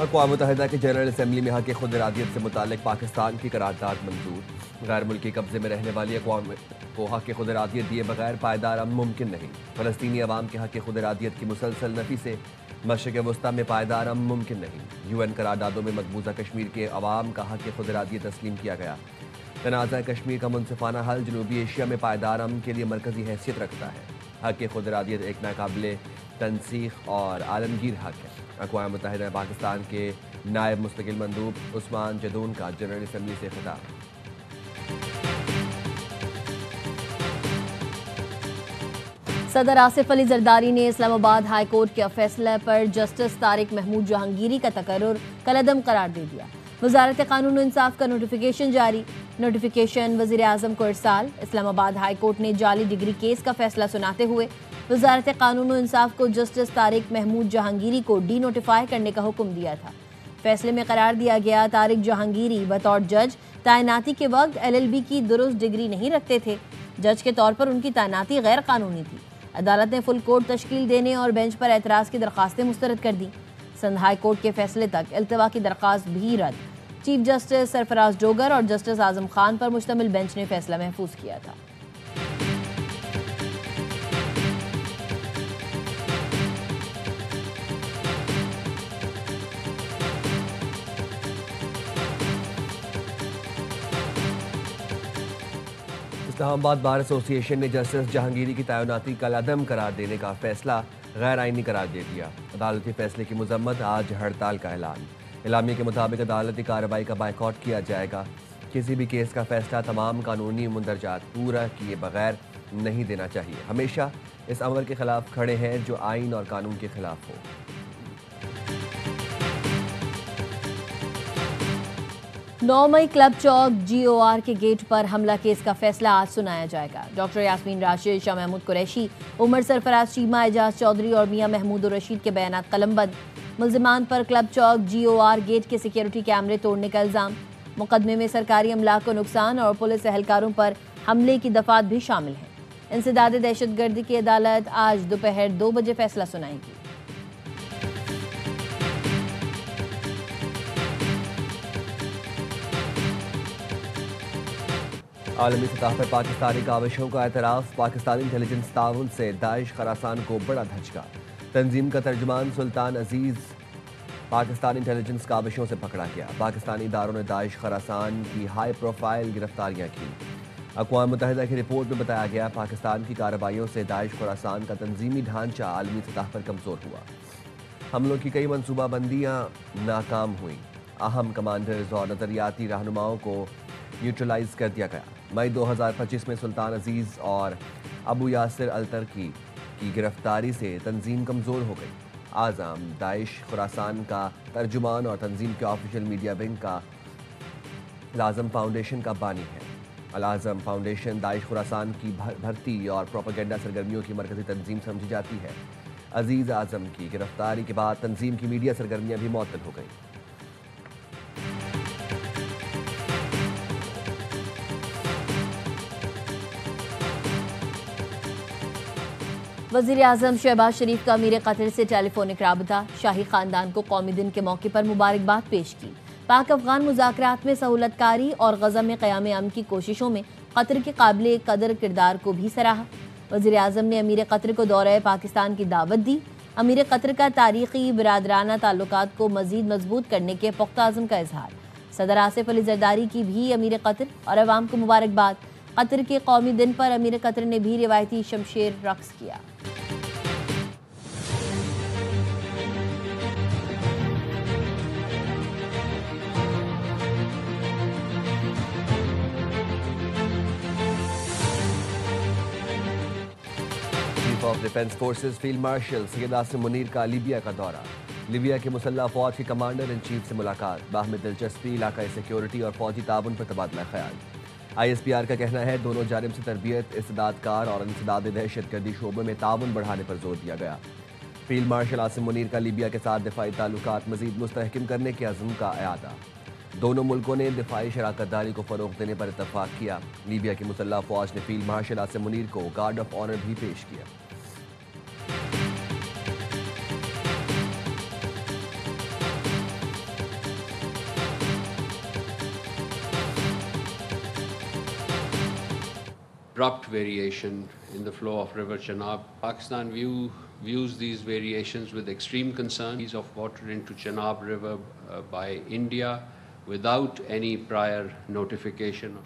अक़वाम मुत्तहिदा की general assembly में हक़ खुद इरादियत से मुतालिक पाकिस्तान की करारदाद मंजूर। गैर मुल्की कब्जे में रहने वाली अक़वाम को हक़ खुद इरादियत दिए बगैर पायदार अमन मुमकिन नहीं। फ़लस्तीनी अवाम के हक़ खुद इरादियत की मुसलसल नफ़ी से मशरिक़ वस्ता में पायदार अमन मुमकिन नहीं। UN करारदादों में मकबूजा कश्मीर के अवाम का हक़ खुद इरादियत तस्लीम किया गया। तनाज़ा कश्मीर का मुनसिफ़ाना हल जनूबी एशिया में पायदार अमन के लिए मरकज़ी हैसियत रखता है। हक़ खुद इरादियत एक नाकाबिले तनसीख और आलमगीर हक़ है। अक़वाम मुत्तहिदा में पाकिस्तान के नायब मुस्तकिल मंदूब उस्मान जदून का जनरल असम्बली से खिताब। सदर आसिफ अली जरदारी ने इस्लामाबाद हाई कोर्ट के फैसले पर जस्टिस तारिक महमूद जहांगीरी का तकर्रुर कलअदम करार दे दिया। वज़ारत क़ानून और इंसाफ का नोटिफिकेशन जारी। नोटिफिकेशन वज़ीर आज़म को इरसाल। इस्लामाबाद हाई कोर्ट ने जाली डिग्री केस का फैसला सुनाते हुए वज़ारत क़ानून और इंसाफ को जस्टिस तारिक महमूद जहांगीरी को डी नोटिफाई करने का हुक्म दिया था। फैसले में करार दिया गया तारिक जहांगीरी बतौर जज तैनाती के वक्त LLB की दुरुस्त डिग्री नहीं रखते थे। जज के तौर पर उनकी तैनाती गैर कानूनी थी। अदालत ने फुल कोर्ट तश्कील देने और बेंच पर एतराज़ की दरख्वास्तें मुस्तरद कर दी। सिंध हाई कोर्ट के फैसले तक इल्तवा की दरख्वास्त भी रद्द। चीफ जस्टिस सरफराज डोगर और जस्टिस आजम खान पर मुश्तमिल बेंच ने फैसला महफूज किया था। इस्लामाबाद बार एसोसिएशन ने जस्टिस जहांगीरी की तैनाती कलअदम करार देने का फैसला गैर आइनी करार दे दिया। अदालती फैसले की मजम्मत, आज हड़ताल का ऐलान। इलामी के मुताबिक अदालती कार्रवाई का बाइकआउट किया जाएगा। किसी भी केस का फैसला तमाम कानूनी मंदरजात पूरा किए बगैर नहीं देना चाहिए। हमेशा इस अमल के खिलाफ खड़े हैं जो आइन और कानून के खिलाफ हो। 9 मई क्लब चौक GOR के गेट पर हमला केस का फैसला आज सुनाया जाएगा। डॉक्टर यास्मीन राशिद, शाह महमूद कुरैशी, उमर सरफराज चीमा, एजाज चौधरी और मियां महमूद रशीद के बयान कलमबंद। मुल्जिमान पर क्लब चौक GOR गेट के सिक्योरिटी कैमरे तोड़ने का इल्ज़ाम। मुकदमे में सरकारी अमलाक को नुकसान और पुलिस एहलकारों पर हमले की दफात भी शामिल हैं। इंसदाद दहशतगर्दी की अदालत आज दोपहर 2 बजे फैसला सुनाएगी। आलमी सतह पर पाकिस्तानी काविशों का एतराफ़। पाकिस्तानी इंटेलिजेंस ताउन से दाइश खरासान को बड़ा धचका। तंजीम का तर्जुमान सुल्तान अजीज़ पाकिस्तानी इंटेलिजेंस काविशों से पकड़ा गया। पाकिस्तानी इदारों ने दाइश खरासान की हाई प्रोफाइल गिरफ्तारियां की। अक़वाम मुत्तहिदा की रिपोर्ट में बताया गया पाकिस्तान की कार्रवाइयों से दाइश खरासान का तंजीमी ढांचा आलमी सतह पर कमज़ोर हुआ। हमलों की कई मनसूबाबंदियाँ नाकाम हुई। अहम कमांडर्स और नज़रियाती रहनुमाओं को न्यूट्रलाइज कर दिया गया। मई 2025 में सुल्तान अजीज़ और अबू यासिर अल-तर्की की गिरफ्तारी से तंजीम कमज़ोर हो गई। आज़म दाइश खुरासान का तर्जुमान और तंजीम के ऑफिशियल मीडिया विंग का अल-आज़म फाउंडेशन का बानी है। अल-आज़म फाउंडेशन दाइश खुरासान की भर्ती और प्रोपेगेंडा सरगर्मियों की मरकज़ी तंजीम समझी जाती है। अजीज़ आज़म की गिरफ्तारी के बाद तंजीम की मीडिया सरगर्मियाँ भी मुअत्तल हो गई। वज़ीर आज़म शहबाज शरीफ का अमीर कतर से टेलीफोनिक राबता। शाही ख़ानदान को कौमी दिन के मौके पर मुबारकबाद पेश की। पाक अफ़गान मुज़ाकरात में सहूलतकारी और गज़ा में क़याम अमन की कोशिशों में कतर के काबिल कदर किरदार को भी सराहा। वज़ीर आज़म ने अमीर कतर को दौरे पाकिस्तान की दावत दी। अमीर कतर का तारीख़ी बिरादराना ताल्लुकात को मज़ीद मजबूत करने के पुख्ता अज़्म का इजहार। सदर आसिफ अली जरदारी की भी अमीर कतर और अवाम को मुबारकबाद। कतर के कौमी दिन पर अमीर कतर ने भी रिवायती शमशेर रक्स किया। Chief of defence forces field marshal Syed Asim Munir का लीबिया का दौरा। लीबिया के मुसल्लह फौज के कमांडर इन चीफ से मुलाकात। बाहमी दिलचस्पी, इलाकाई सिक्योरिटी और फौजी ताउन पर तबादला ख्याल। ISPR का कहना है दोनों जानिब से तरबियत, इस्तेदादकार और इंसदाद दहशतगर्दी शोबे में ताउन बढ़ाने पर जोर दिया गया। फील्ड मार्शल आसिम मुनीर का लीबिया के साथ दिफाई ताल्लुकात मजीद मुस्तहकम करने के अज़्म का अयादा। दोनों मुल्कों ने दिफाई शराकतदारी को फ़रोग़ देने पर इत्तफ़ाक़ किया। लीबिया की मुसल्लह फ़ौज ने फील्ड मार्शल आसिम मुनीर को गार्ड ऑफ ऑनर भी पेश किया। abrupt variation in the flow of River Chenab. Pakistan views these variations with extreme concern. Of water into Chenab River by India without any prior notification.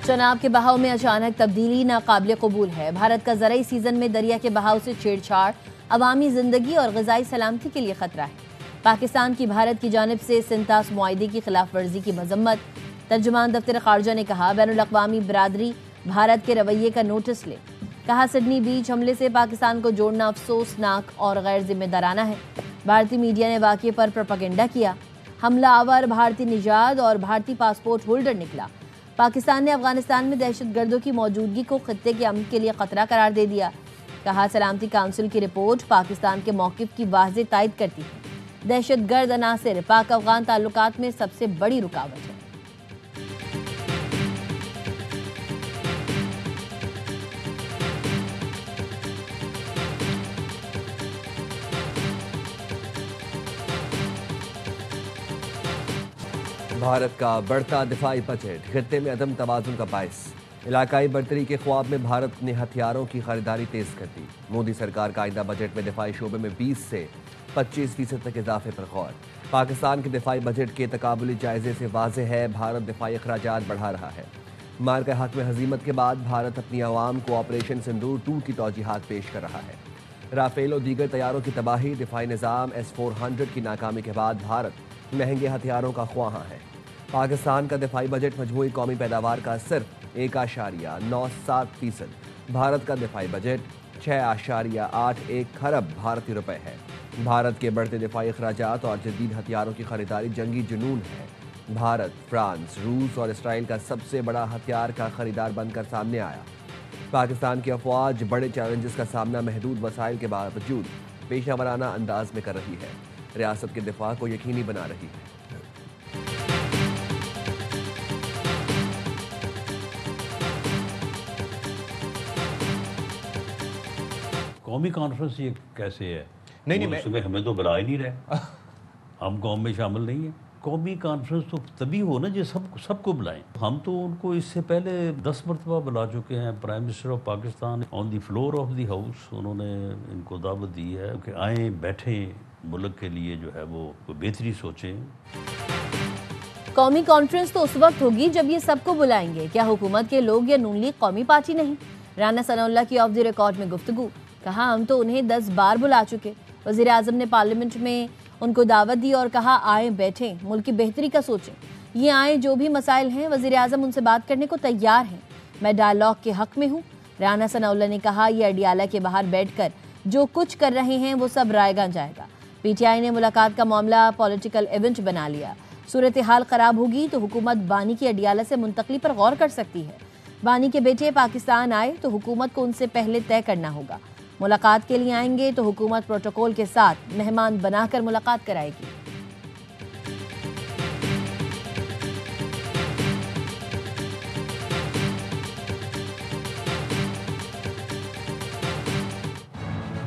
Chenab के बहाव में अचानक तब्दीली नाकाबिल कबूल है। भारत का ज़राई सीजन में दरिया के बहाव से छेड़छाड़ अवामी जिंदगी और ग़िज़ाई सलामती के लिए खतरा है। पाकिस्तान की भारत की जानिब से सिंतास मुआहदे की खिलाफ वर्जी की मजम्मत। तर्जुमान दफ्तर खारजा ने कहा, बैनुल-अक़वामी बरादरी भारत के रवैये का नोटिस ले। कहा, सिडनी बीच हमले से पाकिस्तान को जोड़ना अफसोसनाक और गैर जिम्मेदाराना है। भारतीय मीडिया ने वाक़ये पर प्रोपेगेंडा किया। हमला आवर भारतीय निजात और भारतीय पासपोर्ट होल्डर निकला। पाकिस्तान ने अफगानिस्तान में दहशतगर्दों की मौजूदगी को खत्ते के अमन के लिए खतरा करार दे दिया। कहा, सलामती काउंसिल की रिपोर्ट पाकिस्तान के मौक़िफ़ की वाज़ेह तायद करती है। दहशतगर्द अनासिर पाक अफगान ताल्लुकात में सबसे बड़ी रुकावट है। भारत का बढ़ता दिफाई बजट खित्ते में अदम तवाज़ुन का बायस। इलाकाई बर्तरी के ख्वाब में भारत ने हथियारों की खरीदारी तेज कर दी। मोदी सरकार का आइंदा बजट में दिफाई शोबे में 20 से 25% तक इजाफे पर गौर। पाकिस्तान के दिफाई बजट के तकाबुली जायजे से वाज़ेह है, भारत दिफाई अखराजात बढ़ा रहा है। मार के हक में हजीमत के बाद भारत अपनी आवाम को ऑपरेशन सिंदूर 2 की तौजीहात पेश कर रहा है। राफेल और दीगर तैयारों की तबाही, दिफाई निज़ाम S-400 की नाकामी के बाद भारत महंगे हथियारों का ख्वाहां है। पाकिस्तान का दिफाई बजट मजमूई कौमी पैदावार का सिर्फ 1.97%। भारत का दिफाई बजट 6.81 खरब भारतीय रुपए है। भारत के बढ़ते दिफाई अखराजात और जदीद हथियारों की खरीदारी जंगी जुनून है। भारत फ्रांस, रूस और इसराइल का सबसे बड़ा हथियार का खरीदार बनकर सामने आया। पाकिस्तान की अफवाज बड़े चैलेंजेस का सामना महदूद वसाइल के बावजूद पेशा वराना अंदाज में कर रही है। रियासत के दिफा को यकीनी बना रही है। कौमी कॉन्फ्रेंस ये कैसे है? नहीं सुबह हमें तो बुला ही नहीं रहे। हम कौम में शामिल नहीं है। कौमी कॉन्फ्रेंस तो तभी हो ना जो सबको बुलाएं। हम तो उनको इससे पहले 10 मरतबा बुला चुके हैं। Prime minister of Pakistan on the floor of the house उन्होंने इनको दावत दी है कि आए बैठें, मुल्क के लिए जो है वो बेहतरी सोचें। कौमी कॉन्फ्रेंस तो उस वक्त होगी जब ये सबको बुलाएंगे। क्या हुकूमत के लोग या नून लीग कौमी पार्टी नहीं? राना सनाउल्लाह की ऑफ द रिकॉर्ड में गुफ्तगू। कहा, हम तो उन्हें 10 बार बुला चुके। वज़ीर आज़म ने पार्लियामेंट में उनको दावत दी और कहा, आए बैठें, मुल्क की बेहतरी का सोचें। ये आए, जो भी मसाइल हैं वज़ीर आज़म उनसे बात करने को तैयार हैं। मैं डायलॉग के हक में हूँ। राना सनाउल्लाह ने कहा, यह अडियाला के बाहर बैठकर जो कुछ कर रहे हैं वो सब रायगा जाएगा। PTI ने मुलाकात का मामला पॉलिटिकल इवेंट बना लिया। सूरत हाल ख़राब होगी तो हुकूमत बानी की अडियाला से मुंतकली पर गौर कर सकती है। बानी के बेटे पाकिस्तान आए तो हुकूमत को उनसे पहले तय करना होगा। मुलाकात के लिए आएंगे तो हुकूमत प्रोटोकॉल के साथ मेहमान बनाकर मुलाकात कराएगी।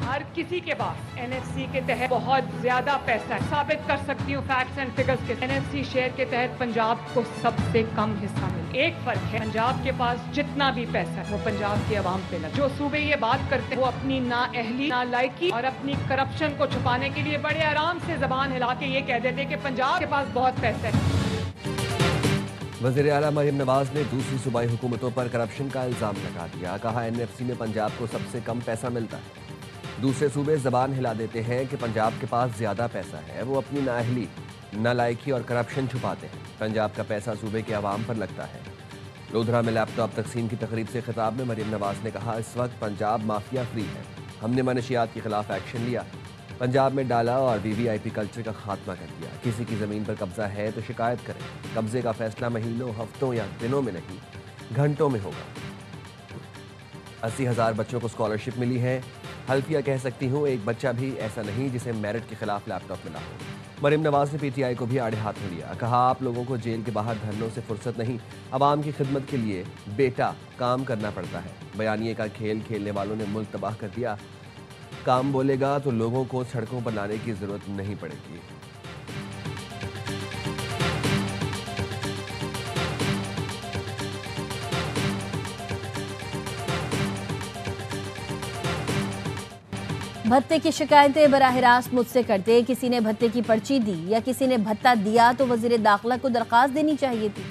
हर किसी के पास NFC के तहत बहुत ज्यादा पैसा है। साबित कर सकती हूँ फैक्ट्स एंड फिगर्स के। NFC शेयर के तहत पंजाब को सबसे कम हिस्सा मिला। एक फर्क है, पंजाब के पास जितना भी पैसा है वो पंजाब के अवाम पे लगा। जो सूबे ये बात करते हैं वो अपनी नाअहली, नालायकी और अपनी करप्शन को छुपाने के लिए बड़े आराम से जबान हिला के ये कह देते हैं कि पंजाब के पास बहुत पैसा है। वज़ीर आला मरीम नवाज ने दूसरी सूबाई हुकूमतों पर करप्शन का इल्ज़ाम लगा दिया। कहा, NFC में पंजाब को सबसे कम पैसा मिलता है। दूसरे सूबे जबान हिला देते हैं कि पंजाब के पास ज़्यादा पैसा है। वो अपनी नाअहली, नालायकी और करप्शन छुपाते हैं। पंजाब का पैसा सूबे के अवाम पर लगता है। लोधरा में लैपटॉप तकसीम की तकरीब से खिताब में मरीम नवाज ने कहा, इस वक्त पंजाब माफिया फ्री है। हमने मनशियात के खिलाफ एक्शन लिया। पंजाब में डाला और VVIP कल्चर का खात्मा कर दिया। किसी की ज़मीन पर कब्जा है तो शिकायत करें। कब्जे का फैसला महीनों, हफ्तों या दिनों में नहीं, घंटों में होगा। 80,000 बच्चों को स्कॉलरशिप मिली है। हल्फिया कह सकती हूँ, एक बच्चा भी ऐसा नहीं जिसे मेरिट के खिलाफ लैपटॉप मिला हो। मरीम नवाज ने PTI को भी आड़े हाथों लिया। कहा, आप लोगों को जेल के बाहर धरनों से फुर्सत नहीं, अवाम की खिदमत के लिए बेटा काम करना पड़ता है। बयानिए का खेल खेलने वालों ने मुल्क तबाह कर दिया। काम बोलेगा तो लोगों को सड़कों पर लाने की जरूरत नहीं पड़ेगी। भत्ते की शिकायतें बराह रास्त मुझसे करते, किसी ने भत्ते की पर्ची दी या किसी ने भत्ता दिया तो वजीर दाखिला को दरख्वास्त देनी चाहिए थी।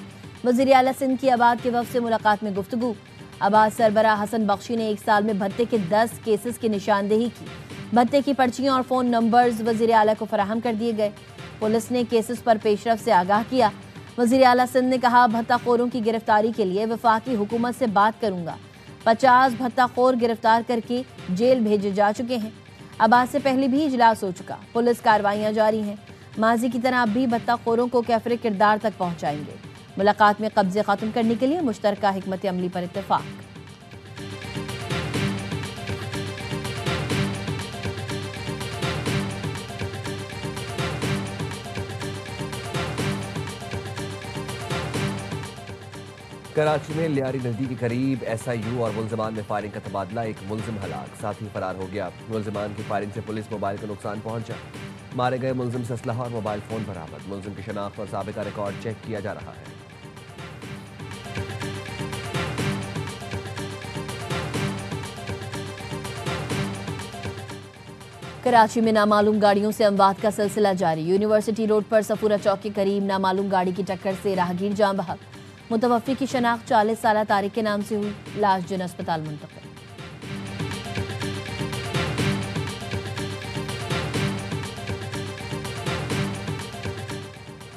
वजीर आला सिंध की आबाद के वफ़द से मुलाकात में गुफ्तगू। आबाद सरबराह हसन बख्शी ने 1 साल में भत्ते के 10 केसेस की निशानदेही की। भत्ते की पर्चियां और फ़ोन नंबर्स वजीर आला को फराहम कर दिए गए। पुलिस ने केसेस पर पेशरफ से आगाह किया। वजीर आला सिंध ने कहा, भत्ताखोरों की गिरफ्तारी के लिए वफाकी हुकूमत से बात करूंगा। 50 भत्ताखोर गिरफ्तार करके जेल भेजे जा चुके हैं। आबाद से पहले भी इजलास हो चुका। पुलिस कार्रवाइयां जारी हैं। माजी की तरह अब भी भत्ताखोरों को कैफरे किरदार तक पहुंचाएंगे। मुलाकात में कब्जे खत्म करने के लिए मुश्तरका हिकमत अमली पर इत्तेफाक। कराची में लियारी नदी के करीब SIU और मुलजमान में फायरिंग का तबादला। एक मुलजिम हलाक, साथी फरार हो गया। मुलजमान की फायरिंग से पुलिस मोबाइल को नुकसान पहुंचा। मारे गए मुलजिम से असलहा और मोबाइल फोन बरामद। मुलजिम की शनाख्त और साबिका रिकॉर्ड चेक किया जा रहा है। कराची में नामालूम गाड़ियों से अमवात का सिलसिला जारी। यूनिवर्सिटी रोड पर सफूरा चौक के करीब नामालूम गाड़ी की टक्कर से राहगीर जान बहक। मुतवफ़्फ़ी की शनाख्त 40 साला तारिक के नाम से हुई। लाश जिन अस्पताल मुंतकिल।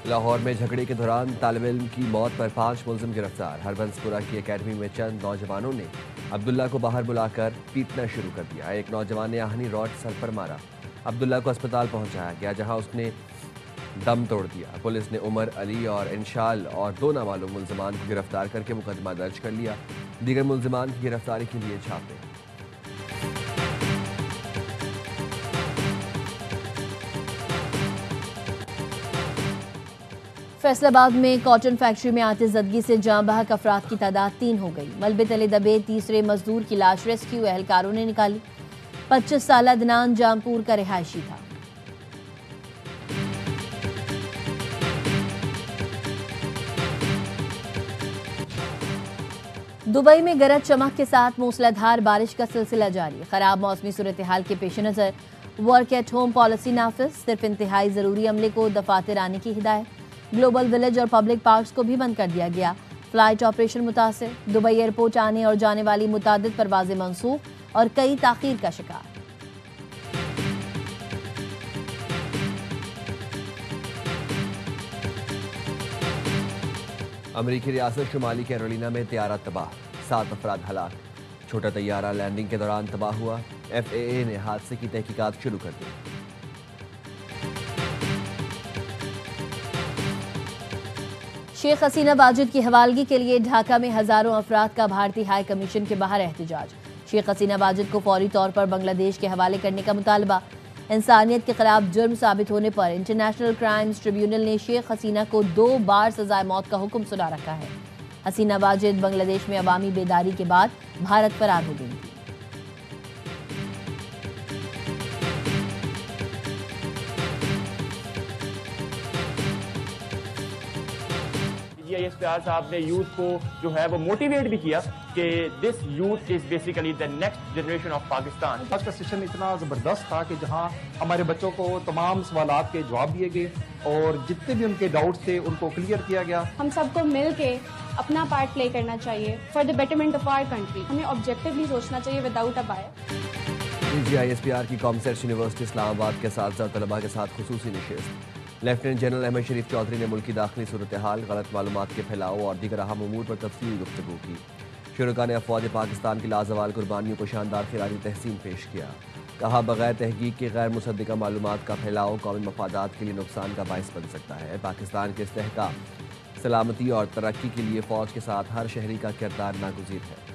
लाहौर में झगड़े के दौरान तालिब इल्म की मौत पर 5 मुलजिम गिरफ्तार। हरबंसपुरा की अकेडमी में चंद नौजवानों ने अब्दुल्ला को बाहर बुलाकर पीटना शुरू कर दिया। एक नौजवान ने आहनी रॉड सर पर मारा। अब्दुल्ला को अस्पताल पहुंचाया गया, जहां उसने दम तोड़ दिया। पुलिस ने उमर, अली और इंशाल और 2 नामालूम मुलजमान को गिरफ्तार करके मुकदमा दर्ज कर लिया। दीगर मुलजमान की गिरफ्तारी के लिए छापे। फैसलाबाद में कॉटन फैक्ट्री में आतिशज़दगी से जाँ बहक अफराद की तादाद 3 हो गई। मलबे तले दबे तीसरे मजदूर की लाश रेस्क्यू एहलकारों ने निकाली। 25 साल अदनान जामपुर का रिहायशी था। दुबई में गरज चमक के साथ मूसलाधार बारिश का सिलसिला जारी। खराब मौसमी सूरत हाल के पेश नज़र वर्क एट होम पॉलिसी नाफिज। सिर्फ इंतहाई ज़रूरी अमले को दफातर आने की हिदायत। ग्लोबल विलेज और पब्लिक पार्क्स को भी बंद कर दिया गया। फ्लाइट ऑपरेशन मुतासिर। दुबई एयरपोर्ट आने और जाने वाली मुतादिद परवाजें मंसूख और कई ताखीर का शिकार। अमरीकी रियासत शुमाली कैरोलिना में तैयारा तबाह, 7 अफराद हलाक। छोटा तैयारा लैंडिंग के दौरान तबाह हुआ। FAA ने हादसे की तहकीकात शुरू कर दी। शेख हसीना वाजिद की हवालगी के लिए ढाका में हजारों अफराद का भारतीय हाई कमीशन के बाहर एहतजाज। शेख हसीना वाजिद को फौरी तौर पर बांग्लादेश के हवाले करने का मुतालबा। इंसानियत के खिलाफ जुर्म साबित होने पर इंटरनेशनल क्राइम्स ट्रिब्यूनल ने शेख हसीना को 2 बार सजाए मौत का हुक्म सुना रखा है। हसीना वाजिद बांग्लादेश में अवामी बेदारी के बाद भारत फरार हो गई थी। ISPR साहब ने यूथ को जो है वो मोटिवेट भी किया कि this youth is basically the next generation of Pakistan. आज का सेशन इतना ज़बरदस्त था कि जहां हमारे बच्चों को तमाम सवालात के जवाब दिए गए और जितने भी उनके डाउट्स थे उनको क्लियर किया गया। हम सबको मिल के अपना पार्ट प्ले करना चाहिए for the betterment of our country. हमें ऑब्जेक्टिवली सोचना चाहिए विदाउट अ बायस। ISPR की कॉमर्स यूनिवर्सिटी इस्लामाबाद के साथ तलबा के साथ खुसूसी नशिस्त। लेफ्टिनेंट जनरल अहमद शरीफ चौधरी ने मुल्की दाखिली सूरत हाल, गलत मालूमात के फैलाव और दीगर अहम उमूर पर तफसीली गुफ्तगू की। शुरका ने अफवाज पाकिस्तान की लाजवाल कुर्बानियों को शानदार खिराजी तहसीन पेश किया। कहा, बगैर तहकीक के गैर मुसद्दिका मालूमात का फैलाव कौमी मफादात के लिए नुकसान का बायस बन सकता है। पाकिस्तान के इस्तेहकाम, सलामती और तरक्की के लिए फ़ौज के साथ हर शहरी का किरदार नागुज़ीर है।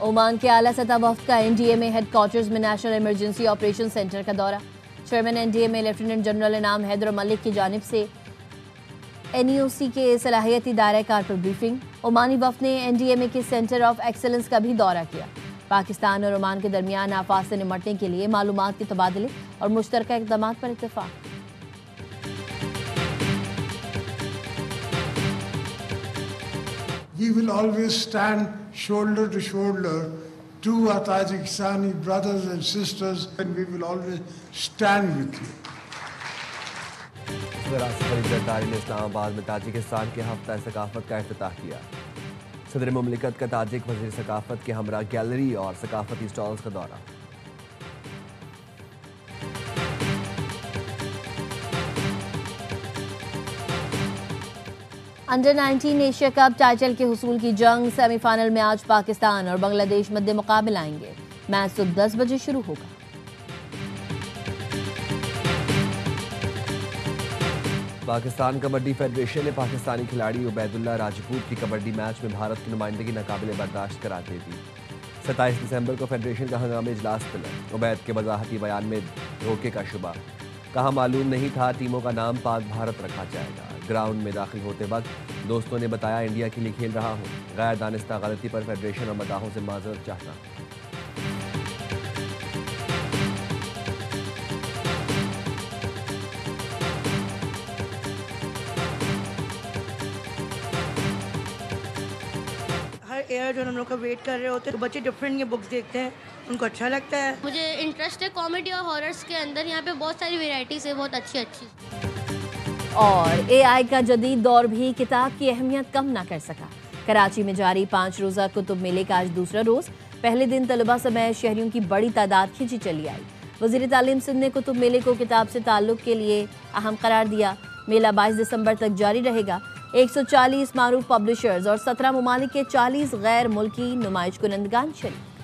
ओमान के आला सतह वफ्द का NDA में हेडक्वार्टर्स में नेशनल इमरजेंसी ऑपरेशन सेंटर का दौरा। चेयरमैन NDA में लेफ्टिनेंट जनरल इनाम हैदर मलिक की जानिब से NEOC के सलाहियती दायरा कार पर ब्रीफिंग। ओमानी वफ्द ने NDA में के सेंटर ऑफ एक्सेलेंस का भी दौरा किया। पाकिस्तान और ओमान के दरमियान आफात से निमटने के लिए मालूमात के तबादले और मुश्तरका इक़दामात पर इत्तेफाक। We will always stand shoulder to shoulder to our Tajikistani brothers and sisters, and we will always stand with you. सदर आसिफ अली जरदारी ने इस्लामाबाद में ताजिकिस्तान के हफ्ता सकाफत का इफ्तिताह किया। सदर मुमलिकत का ताजिक वज़ीर सकाफत के हमरा गैलरी और सकाफती स्टॉल्स का दौरा। अंडर 19 एशिया कप टाइटल के हुसूल की जंग सेमीफाइनल में आज पाकिस्तान और बांग्लादेश मध्य मुकाबले आएंगे। मैच सुबह 10 बजे शुरू होगा। पाकिस्तान कबड्डी फेडरेशन ने पाकिस्तानी खिलाड़ी उबैदुल्ला राजपूत की कबड्डी मैच में भारत की नुमाइंदगी नाकाबिले बर्दाश्त करार दे दी। 27 दिसंबर को फेडरेशन का हंगामी इजलास तलब। उबैद के वजाहती बयान में धोखे का शुबा। कहा मालूम नहीं था टीमों का नाम पाक भारत रखा जाएगा। ग्राउंड में दाखिल होते वक्त दोस्तों ने बताया इंडिया के लिए खेल रहा हूँ। गैर दानिस्ता गलती पर फेडरेशन और मदाहों से माजरत चाहता हूँ। एयर जो हम लोग का वेट कर रहे होते हैं, तो बच्चे डिफरेंट ये बुक्स देखते हैं, उनको अच्छा लगता है। मुझे इंटरेस्ट है कॉमेडी और हॉरर्स के अंदर। यहाँ पे बहुत सारी वैरायटीज है, बहुत अच्छी अच्छी। और एआई का जदीद दौर भी किताब की अहमियत कम ना कर सका। कराची में जारी 5 रोज़ा कुतुब मेले का आज दूसरा रोज़। पहले दिन तलबा समेत शहरियों की बड़ी तादाद खिंची चली आई। वज़ीर तालीम सिंध ने कुतुब मेले को किताब से ताल्लुक़ के लिए अहम करार दिया। मेला 22 दिसंबर तक जारी रहेगा। 140 मारूफ पब्लिशर्स और 17 ममालिक के 40 गैर मुल्की नुमाइश कुनंदगान शरीक।